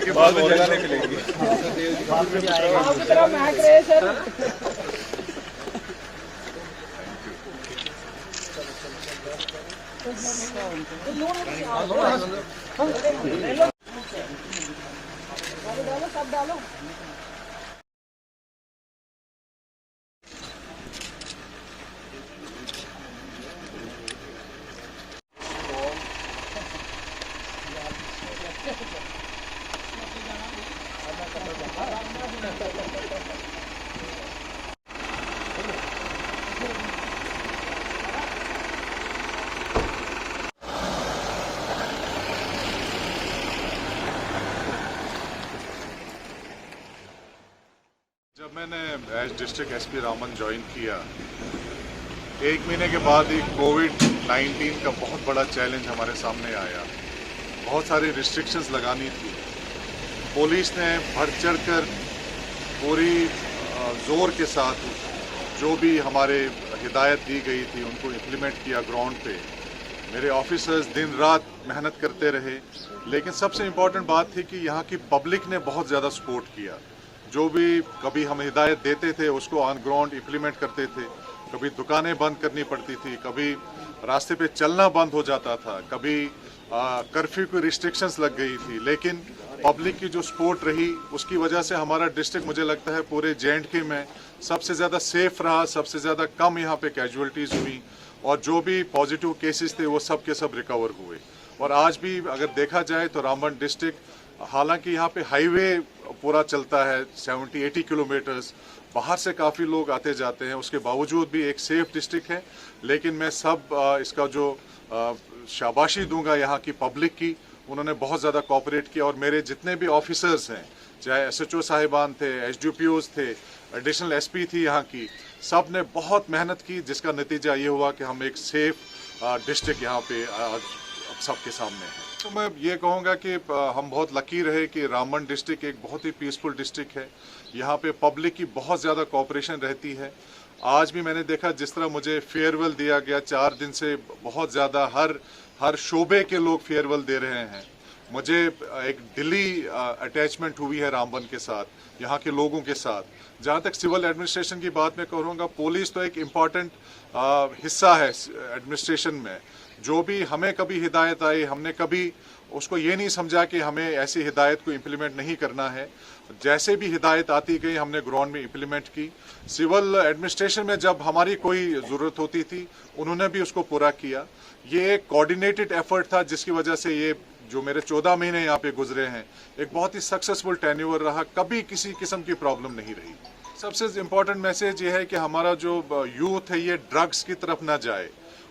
के बाद में जगह नहीं मिलेगी। सब डालो। जब मैंने as district SP Ramban join किया, एक महीने के बाद ही कोविड-19 का बहुत बड़ा चैलेंज हमारे सामने आया। बहुत सारी रिस्ट्रिक्शंस लगानी थी। पुलिस ने बढ़ चढ़ कर पूरी जोर के साथ जो भी हमारे हिदायत दी गई थी उनको इम्प्लीमेंट किया ग्राउंड पे। मेरे ऑफिसर्स दिन रात मेहनत करते रहे, लेकिन सबसे इम्पोर्टेंट बात थी कि यहाँ की पब्लिक ने बहुत ज़्यादा सपोर्ट किया। जो भी कभी हम हिदायत देते थे उसको ऑन ग्राउंड इम्प्लीमेंट करते थे। कभी दुकानें बंद करनी पड़ती थी, कभी रास्ते पे चलना बंद हो जाता था, कभी कर्फ्यू की रिस्ट्रिक्शंस लग गई थी, लेकिन पब्लिक की जो सपोर्ट रही उसकी वजह से हमारा डिस्ट्रिक्ट मुझे लगता है पूरे J&K में सबसे ज़्यादा सेफ रहा, सबसे ज़्यादा कम यहाँ पे कैजुअलिटीज़ हुई और जो भी पॉजिटिव केसेस थे वो सब के सब रिकवर हुए। और आज भी अगर देखा जाए तो रामबन डिस्ट्रिक्ट, हालांकि यहाँ पे हाईवे पूरा चलता है 70-80 किलोमीटर्स, बाहर से काफ़ी लोग आते जाते हैं, उसके बावजूद भी एक सेफ डिस्ट्रिक्ट है। लेकिन मैं सब इसका जो शाबाशी दूंगा यहाँ की पब्लिक की, उन्होंने बहुत ज़्यादा कोऑपरेट किया। और मेरे जितने भी ऑफिसर्स हैं, चाहे SHO साहिबान थे, SDPOs थे, एडिशनल SP थी यहाँ की, सब ने बहुत मेहनत की, जिसका नतीजा ये हुआ कि हम एक सेफ डिस्ट्रिक्ट यहाँ पे आज सबके सामने है। तो मैं ये कहूँगा कि हम बहुत लकी रहे कि रामबन डिस्ट्रिक्ट एक बहुत ही पीसफुल डिस्ट्रिक्ट है। यहाँ पे पब्लिक की बहुत ज़्यादा कोऑपरेशन रहती है। आज भी मैंने देखा जिस तरह मुझे फेयरवेल दिया गया, 4 दिन से बहुत ज़्यादा हर शोबे के लोग फेयरवेल दे रहे हैं। मुझे एक दिली अटैचमेंट हुई है रामबन के साथ, यहाँ के लोगों के साथ। जहाँ तक सिविल एडमिनिस्ट्रेशन की बात मैं करूँगा, पुलिस तो एक इम्पॉर्टेंट हिस्सा है एडमिनिस्ट्रेशन में। जो भी हमें कभी हिदायत आई, हमने कभी उसको ये नहीं समझा कि हमें ऐसी हिदायत को इम्प्लीमेंट नहीं करना है। जैसे भी हिदायत आती गई हमने ग्राउंड में इम्प्लीमेंट की। सिविल एडमिनिस्ट्रेशन में जब हमारी कोई ज़रूरत होती थी उन्होंने भी उसको पूरा किया। ये एक कोऑर्डिनेटेड एफर्ट था, जिसकी वजह से ये जो मेरे 14 महीने यहाँ पे गुजरे हैं, एक बहुत ही सक्सेसफुल टेन्योर रहा। कभी किसी किस्म की प्रॉब्लम नहीं रही। सबसे इम्पोर्टेंट मैसेज ये है कि हमारा जो यूथ है ये ड्रग्स की तरफ ना जाए।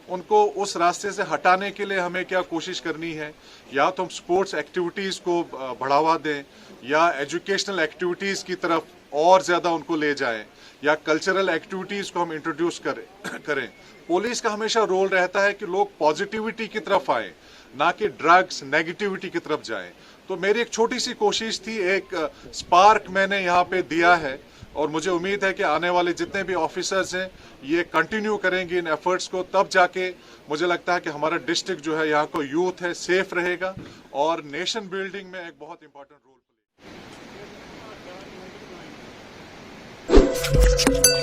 उनको उस रास्ते से हटाने के लिए हमें क्या कोशिश करनी है, या तो हम स्पोर्ट्स एक्टिविटीज़ को बढ़ावा दें, या एजुकेशनल एक्टिविटीज़ की तरफ और ज़्यादा उनको ले जाएं, या कल्चरल एक्टिविटीज़ को हम इंट्रोड्यूस करें। पुलिस का हमेशा रोल रहता है कि लोग पॉजिटिविटी की तरफ आएँ, ना कि ड्रग्स नेगेटिविटी की तरफ जाएं। तो मेरी एक छोटी सी कोशिश थी, एक स्पार्क मैंने यहाँ पे दिया है, और मुझे उम्मीद है कि आने वाले जितने भी ऑफिसर्स हैं ये कंटिन्यू करेंगे इन एफर्ट्स को। तब जाके मुझे लगता है कि हमारा डिस्ट्रिक्ट जो है, यहाँ को यूथ है, सेफ रहेगा और नेशन बिल्डिंग में एक बहुत इंपॉर्टेंट रोल प्ले।